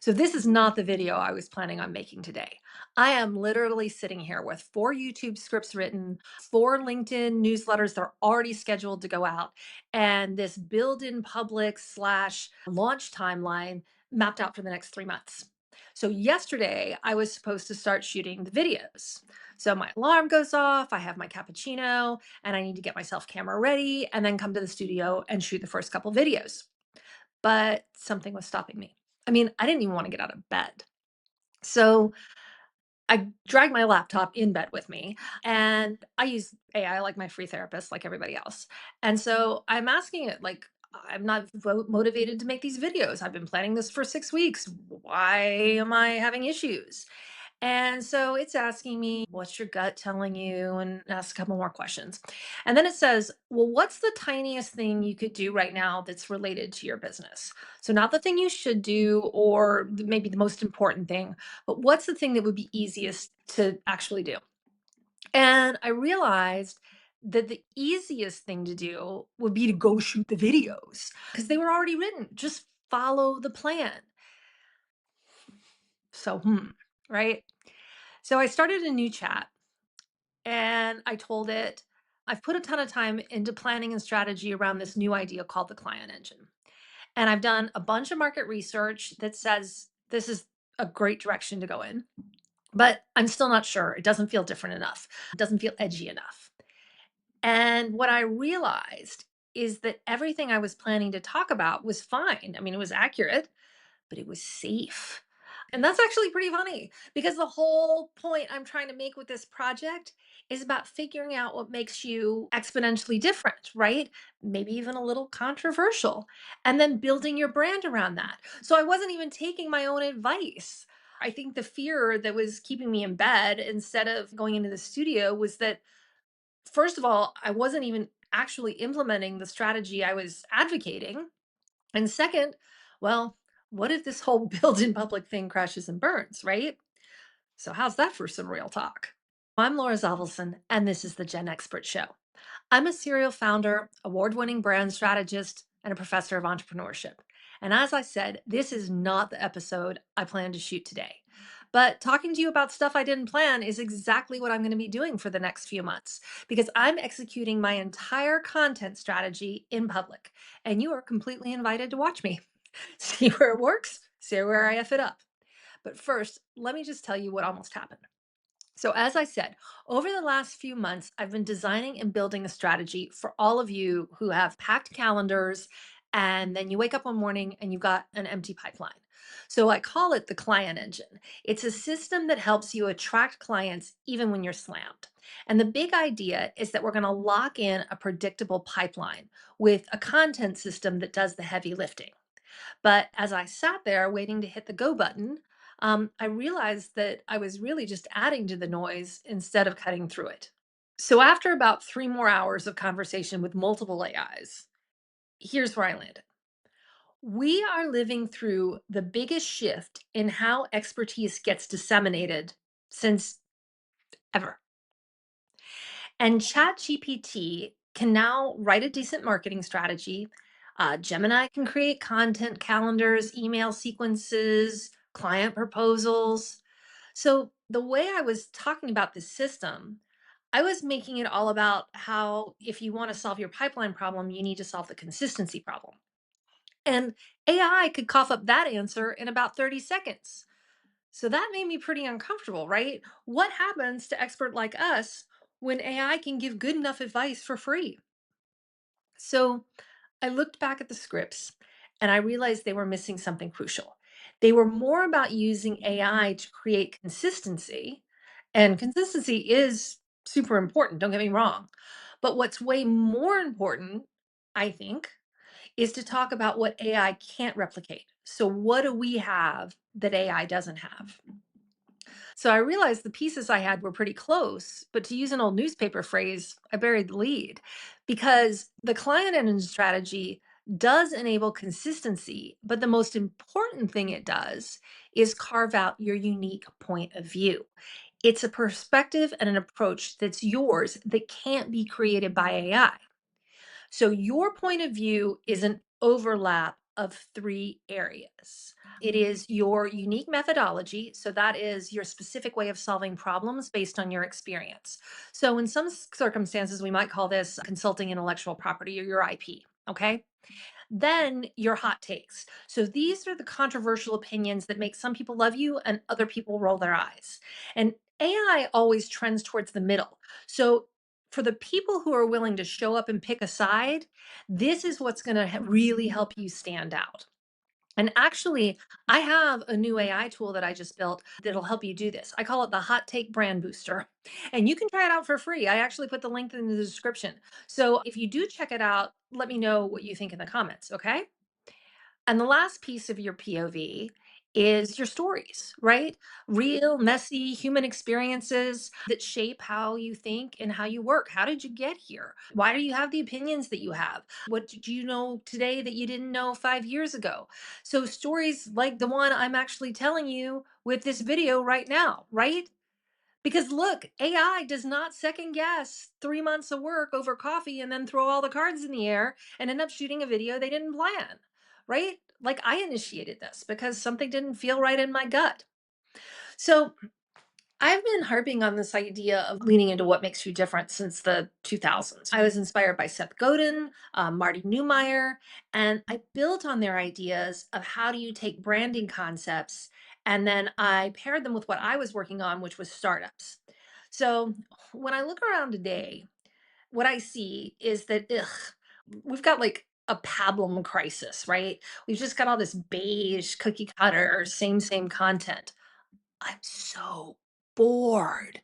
So this is not the video I was planning on making today. I am literally sitting here with 4 YouTube scripts written, 4 LinkedIn newsletters that are already scheduled to go out, and this build in public slash launch timeline mapped out for the next 3 months. So yesterday I was supposed to start shooting the videos. So my alarm goes off, I have my cappuccino, and I need to get myself camera ready and then come to the studio and shoot the first couple videos. But something was stopping me. I mean, I didn't even wanna get out of bed. So, I dragged my laptop in bed with me, and I use AI like my free therapist, like everybody else. And so I'm asking it, like, "I'm not motivated to make these videos. I've been planning this for 6 weeks. Why am I having issues?" And so it's asking me, what's your gut telling you? And ask a couple more questions. And then it says, well, what's the tiniest thing you could do right now that's related to your business? So, not the thing you should do or maybe the most important thing, but what's the thing that would be easiest to actually do? And I realized that the easiest thing to do would be to go shoot the videos because they were already written. Just follow the plan. So, right? So I started a new chat and I told it, I've put a ton of time into planning and strategy around this new idea called the client engine. And I've done a bunch of market research that says this is a great direction to go in, but I'm still not sure. It doesn't feel different enough. It doesn't feel edgy enough. And what I realized is that everything I was planning to talk about was fine. I mean, it was accurate, but it was safe. And that's actually pretty funny because the whole point I'm trying to make with this project is about figuring out what makes you exponentially different, right? Maybe even a little controversial, and then building your brand around that. So I wasn't even taking my own advice. I think the fear that was keeping me in bed instead of going into the studio was that, first of all, I wasn't even actually implementing the strategy I was advocating. And second, well, what if this whole build in public thing crashes and burns, right? So, how's that for some real talk? I'm Laura Zovelson, and this is the Gen Expert Show. I'm a serial founder, award winning brand strategist, and a professor of entrepreneurship. And as I said, this is not the episode I plan to shoot today. But talking to you about stuff I didn't plan is exactly what I'm going to be doing for the next few months because I'm executing my entire content strategy in public. And you are completely invited to watch me. See where it works, see where I F it up. But first, let me just tell you what almost happened. So, as I said, over the last few months, I've been designing and building a strategy for all of you who have packed calendars and then you wake up one morning and you've got an empty pipeline. So, I call it the client engine. It's a system that helps you attract clients even when you're slammed. And the big idea is that we're going to lock in a predictable pipeline with a content system that does the heavy lifting. But as I sat there waiting to hit the go button, I realized that I was really just adding to the noise instead of cutting through it. So after about 3 more hours of conversation with multiple AIs, here's where I landed. We are living through the biggest shift in how expertise gets disseminated since ever. And ChatGPT can now write a decent marketing strategy. Gemini can create content calendars, email sequences, client proposals. So, the way I was talking about this system, I was making it all about how if you want to solve your pipeline problem, you need to solve the consistency problem. And AI could cough up that answer in about 30 seconds. So that made me pretty uncomfortable, right? What happens to expert like us when AI can give good enough advice for free? So I looked back at the scripts and I realized they were missing something crucial. They were more about using AI to create consistency, and consistency is super important, don't get me wrong. But what's way more important, I think, is to talk about what AI can't replicate. So, what do we have that AI doesn't have? So I realized the pieces I had were pretty close, but to use an old newspaper phrase, I buried the lead because the client engine strategy does enable consistency, but the most important thing it does is carve out your unique point of view. It's a perspective and an approach that's yours that can't be created by AI. So your point of view is an overlap of three areas. It is your unique methodology. So, that is your specific way of solving problems based on your experience. So, in some circumstances, we might call this consulting intellectual property or your IP. Okay. Then your hot takes. So these are the controversial opinions that make some people love you and other people roll their eyes. And AI always trends towards the middle. So for the people who are willing to show up and pick a side, this is what's going to really help you stand out. And actually, I have a new AI tool that I just built that'll help you do this. I call it the Hot Take Brand Booster. And you can try it out for free. I actually put the link in the description. So if you do check it out, let me know what you think in the comments, okay? And the last piece of your POV is your stories, right? Real, messy human experiences that shape how you think and how you work. How did you get here? Why do you have the opinions that you have? What did you know today that you didn't know 5 years ago? So, stories like the one I'm actually telling you with this video right now, right? Because look, AI does not second guess 3 months of work over coffee and then throw all the cards in the air and end up shooting a video they didn't plan, right? Like I initiated this because something didn't feel right in my gut. So I've been harping on this idea of leaning into what makes you different since the 2000s. I was inspired by Seth Godin, Marty Neumeier, and I built on their ideas of how do you take branding concepts and then I paired them with what I was working on, which was startups. So when I look around today, what I see is that we've got like a pablum crisis, right? We've just got all this beige cookie cutter, same content. I'm so bored.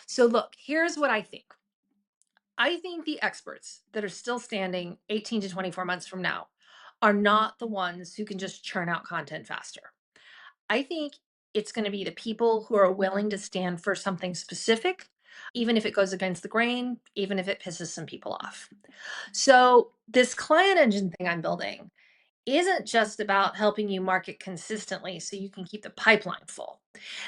So, look, here's what I think. I think the experts that are still standing 18 to 24 months from now are not the ones who can just churn out content faster. I think it's going to be the people who are willing to stand for something specific, even if it goes against the grain, even if it pisses some people off. So, this client engine thing I'm building isn't just about helping you market consistently so you can keep the pipeline full.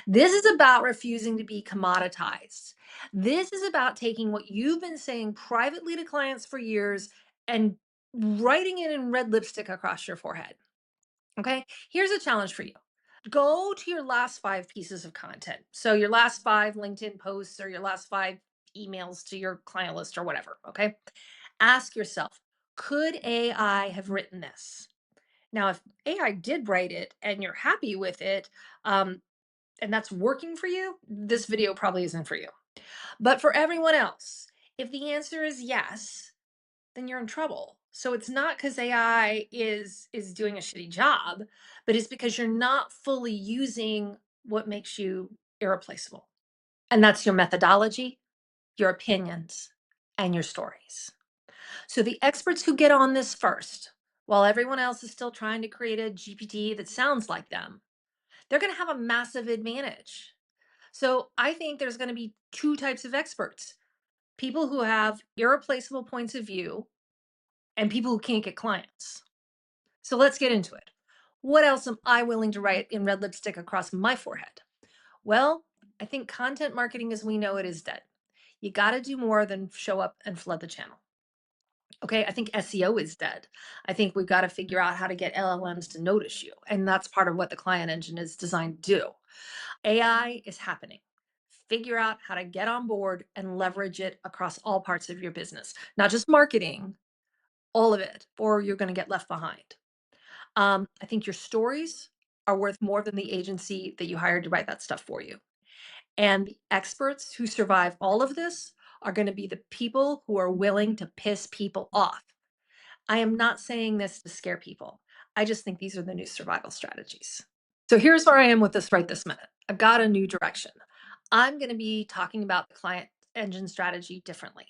This is about refusing to be commoditized. This is about taking what you've been saying privately to clients for years and writing it in red lipstick across your forehead. Okay, here's a challenge for you. Go to your last 5 pieces of content. So, your last 5 LinkedIn posts or your last 5 emails to your client list or whatever. Okay, ask yourself, could AI have written this? Now, if AI did write it and you're happy with it, um, and that's working for you, this video probably isn't for you. But for everyone else, if the answer is yes, then you're in trouble. So it's not because AI is doing a shitty job, but it's because you're not fully using what makes you irreplaceable. And that's your methodology, your opinions, and your stories. So the experts who get on this first, while everyone else is still trying to create a GPT that sounds like them, they're going to have a massive advantage. So I think there's going to be two types of experts: people who have irreplaceable points of view and people who can't get clients. So let's get into it. What else am I willing to write in red lipstick across my forehead? Well, I think content marketing as we know it is dead. You got to do more than show up and flood the channel. Okay, I think SEO is dead. I think we've got to figure out how to get LLMs to notice you. And that's part of what the client engine is designed to do. AI is happening. Figure out how to get on board and leverage it across all parts of your business, not just marketing, all of it, or you're going to get left behind. I think your stories are worth more than the agency that you hired to write that stuff for you. And the experts who survive all of this are going to be the people who are willing to piss people off. I am not saying this to scare people. I just think these are the new survival strategies. So here's where I am with this right this minute. I've got a new direction. I'm going to be talking about the client engine strategy differently.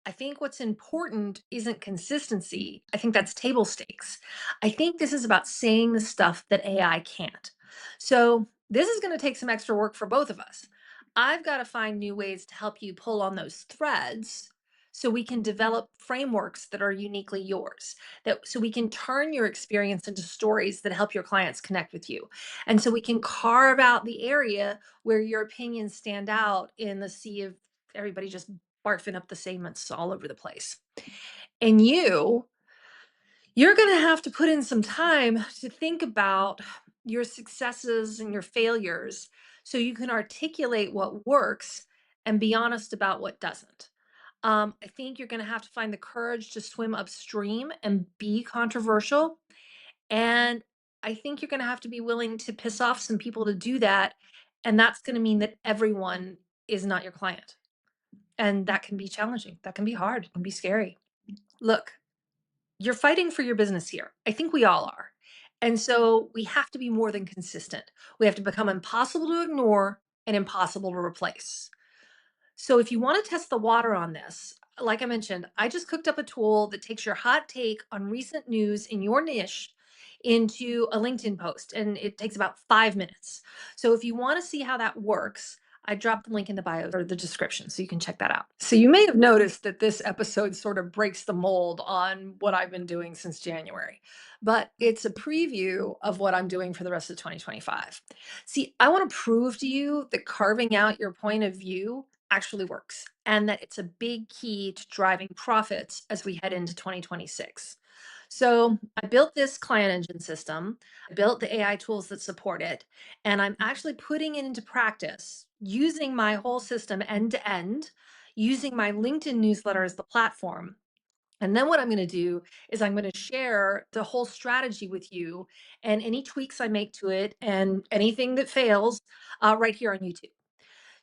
I think what's important isn't consistency. I think that's table stakes. I think this is about saying the stuff that AI can't. So this is going to take some extra work for both of us. I've got to find new ways to help you pull on those threads so we can develop frameworks that are uniquely yours, that so we can turn your experience into stories that help your clients connect with you, and so we can carve out the area where your opinions stand out in the sea of everybody just barfing up the segments all over the place. And You're going to have to put in some time to think about your successes and your failures so you can articulate what works and be honest about what doesn't. I think you're going to have to find the courage to swim upstream and be controversial. And I think you're going to have to be willing to piss off some people to do that. And that's going to mean that everyone is not your client. And that can be challenging. That can be hard. It can be scary. Look, you're fighting for your business here. I think we all are. And so we have to be more than consistent. We have to become impossible to ignore and impossible to replace. So if you want to test the water on this, like I mentioned, I just cooked up a tool that takes your hot take on recent news in your niche into a LinkedIn post, and it takes about 5 minutes. So if you want to see how that works, I dropped the link in the bio or the description so you can check that out. So you may have noticed that this episode sort of breaks the mold on what I've been doing since January, but it's a preview of what I'm doing for the rest of 2025. See, I want to prove to you that carving out your point of view actually works and that it's a big key to driving profits as we head into 2026. So I built this client engine system. I built the AI tools that support it. And I'm actually putting it into practice using my whole system end to end, using my LinkedIn newsletter as the platform. And then what I'm going to do is I'm going to share the whole strategy with you and any tweaks I make to it and anything that fails right here on YouTube.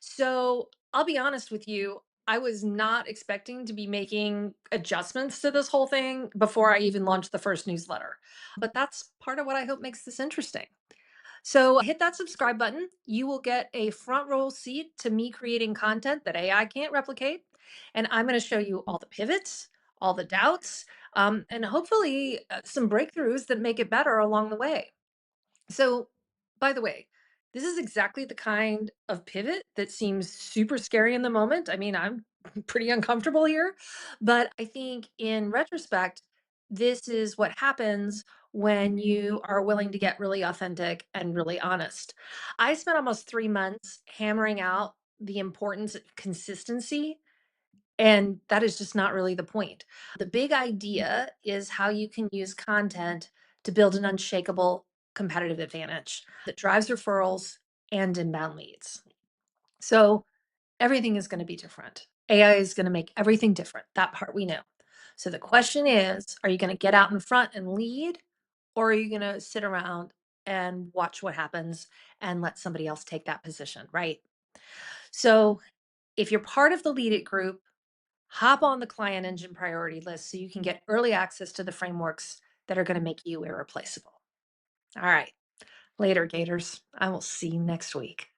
So I'll be honest with you. I was not expecting to be making adjustments to this whole thing before I even launched the first newsletter. But that's part of what I hope makes this interesting. So hit that subscribe button. You will get a front row seat to me creating content that AI can't replicate. And I'm going to show you all the pivots, all the doubts, and hopefully some breakthroughs that make it better along the way. So, by the way, this is exactly the kind of pivot that seems super scary in the moment. I mean, I'm pretty uncomfortable here, but I think in retrospect, this is what happens when you are willing to get really authentic and really honest. I spent almost 3 months hammering out the importance of consistency, and that is just not really the point. The big idea is how you can use content to build an unshakable competitive advantage that drives referrals and inbound leads. So everything is going to be different. AI is going to make everything different. That part we know. So the question is, are you going to get out in front and lead, or are you going to sit around and watch what happens and let somebody else take that position, right? So if you're part of the Lead It group, hop on the client engine priority list so you can get early access to the frameworks that are going to make you irreplaceable. All right. Later, Gators. I will see you next week.